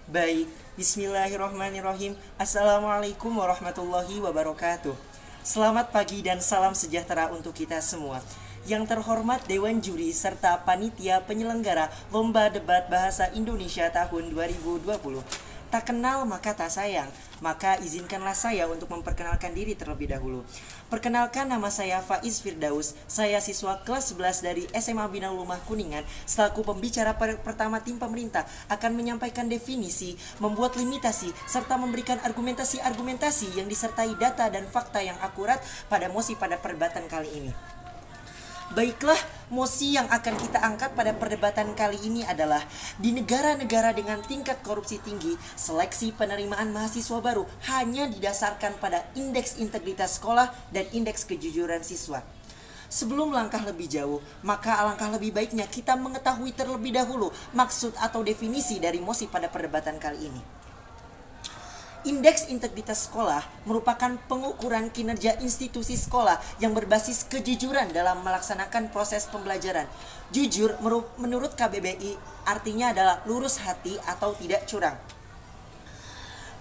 Baik, bismillahirrahmanirrahim. Assalamualaikum warahmatullahi wabarakatuh. Selamat pagi dan salam sejahtera untuk kita semua. Yang terhormat Dewan Juri serta Panitia Penyelenggara Lomba Debat Bahasa Indonesia tahun 2020. Tak kenal maka tak sayang, maka izinkanlah saya untuk memperkenalkan diri terlebih dahulu. Perkenalkan, nama saya Faiz Firdaus. Saya siswa kelas 11 dari SMA Bina Ulumah Kuningan. Selaku pembicara pertama tim pemerintah akan menyampaikan definisi, membuat limitasi, serta memberikan argumentasi-argumentasi yang disertai data dan fakta yang akurat pada mosi pada perdebatan kali ini. Baiklah, mosi yang akan kita angkat pada perdebatan kali ini adalah di negara-negara dengan tingkat korupsi tinggi, seleksi penerimaan mahasiswa baru hanya didasarkan pada indeks integritas sekolah dan indeks kejujuran siswa. Sebelum langkah lebih jauh, maka alangkah lebih baiknya kita mengetahui terlebih dahulu maksud atau definisi dari mosi pada perdebatan kali ini. Indeks integritas sekolah merupakan pengukuran kinerja institusi sekolah yang berbasis kejujuran dalam melaksanakan proses pembelajaran. Jujur menurut KBBI artinya adalah lurus hati atau tidak curang.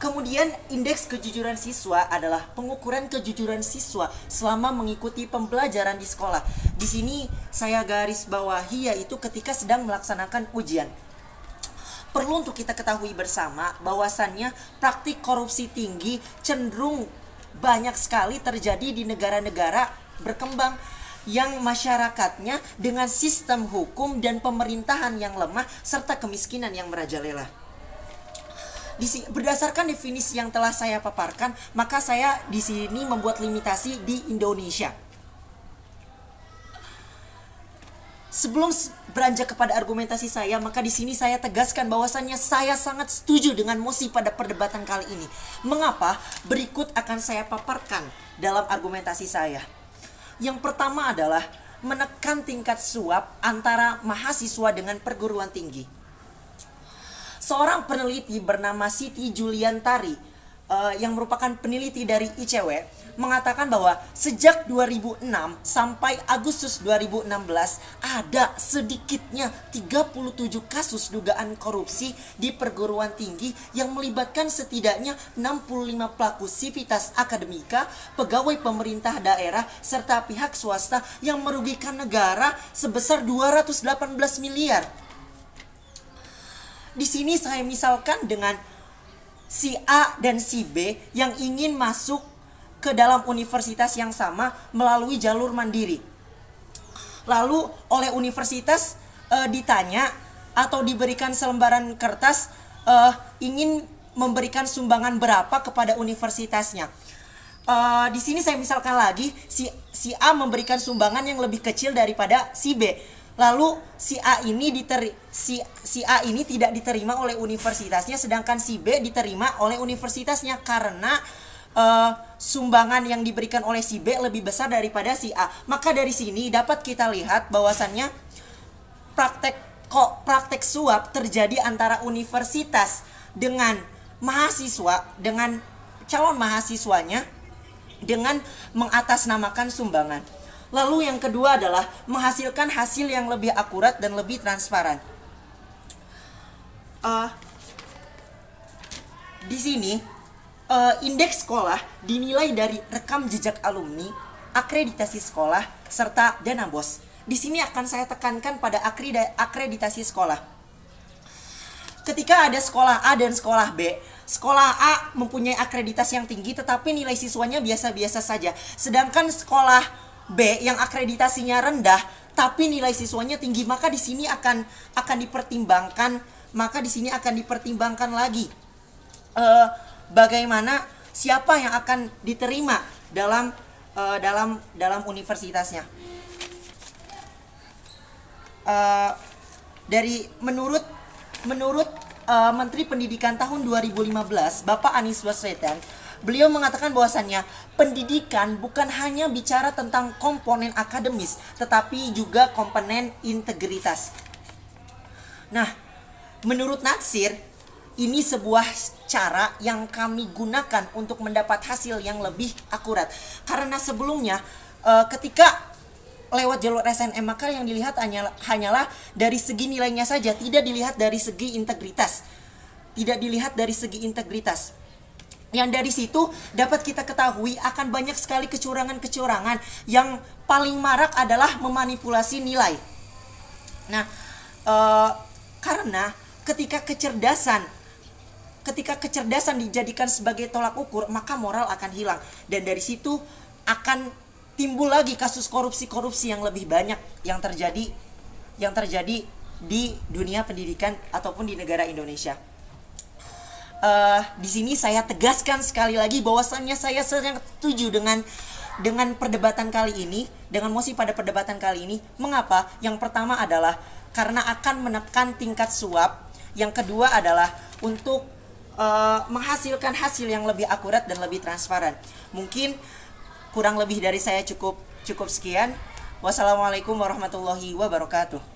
Kemudian indeks kejujuran siswa adalah pengukuran kejujuran siswa selama mengikuti pembelajaran di sekolah. Di sini saya garis bawahi yaitu ketika sedang melaksanakan ujian. Perlu untuk kita ketahui bersama bahwasannya praktik korupsi tinggi cenderung banyak sekali terjadi di negara-negara berkembang yang masyarakatnya dengan sistem hukum dan pemerintahan yang lemah serta kemiskinan yang merajalela. Berdasarkan definisi yang telah saya paparkan, maka saya di sini membuat limitasi di Indonesia. Sebelum beranjak kepada argumentasi saya, maka di sini saya tegaskan bahwasannya saya sangat setuju dengan mosi pada perdebatan kali ini. Mengapa? Berikut akan saya paparkan dalam argumentasi saya. Yang pertama adalah menekan tingkat suap antara mahasiswa dengan perguruan tinggi. Seorang peneliti bernama Siti Juliantari yang merupakan peneliti dari ICW mengatakan bahwa sejak 2006 sampai Agustus 2016 ada sedikitnya 37 kasus dugaan korupsi di perguruan tinggi yang melibatkan setidaknya 65 pelaku sivitas akademika, pegawai pemerintah daerah, serta pihak swasta yang merugikan negara sebesar 218 miliar. Di sini saya misalkan dengan si A dan si B yang ingin masuk ke dalam universitas yang sama melalui jalur mandiri. Lalu oleh universitas ditanya atau diberikan selembaran kertas ingin memberikan sumbangan berapa kepada universitasnya. Di sini saya misalkan lagi si A memberikan sumbangan yang lebih kecil daripada si B. Lalu si A ini tidak diterima oleh universitasnya, sedangkan si B diterima oleh universitasnya karena sumbangan yang diberikan oleh si B lebih besar daripada si A. Maka dari sini dapat kita lihat bahwasannya praktek suap terjadi antara universitas dengan mahasiswa, dengan calon mahasiswanya, dengan mengatasnamakan sumbangan. Lalu yang kedua adalah menghasilkan hasil yang lebih akurat dan lebih transparan. Di sini indeks sekolah dinilai dari rekam jejak alumni, akreditasi sekolah, serta dana BOS. Di sini akan saya tekankan pada akreditasi sekolah. Ketika ada sekolah A dan sekolah B, sekolah A mempunyai akreditasi yang tinggi tetapi nilai siswanya biasa-biasa saja. Sedangkan sekolah B yang akreditasinya rendah tapi nilai siswanya tinggi, maka di sini akan dipertimbangkan, lagi bagaimana siapa yang akan diterima dalam universitasnya. Menurut Menteri Pendidikan tahun 2015, Bapak Anies Baswedan, beliau mengatakan bahwasannya pendidikan bukan hanya bicara tentang komponen akademis, tetapi juga komponen integritas. Nah, menurut Natsir, ini sebuah cara yang kami gunakan untuk mendapat hasil yang lebih akurat. Karena sebelumnya ketika lewat jalur SNM maka yang dilihat hanyalah dari segi nilainya saja, tidak dilihat dari segi integritas. tidak dilihat dari segi integritas. Yang dari situ dapat kita ketahui akan banyak sekali kecurangan-kecurangan. Yang paling marak adalah memanipulasi nilai. Nah, karena ketika kecerdasan dijadikan sebagai tolak ukur, maka moral akan hilang. Dan dari situ akan timbul lagi kasus korupsi-korupsi yang lebih banyak yang terjadi di dunia pendidikan ataupun di negara Indonesia. Di sini saya tegaskan sekali lagi bahwasannya saya sangat setuju dengan perdebatan kali ini, dengan mosi pada perdebatan kali ini. Mengapa? Yang pertama adalah karena akan menekan tingkat suap. Yang kedua adalah untuk menghasilkan hasil yang lebih akurat dan lebih transparan. Mungkin kurang lebih dari saya cukup sekian. Wassalamualaikum warahmatullahi wabarakatuh.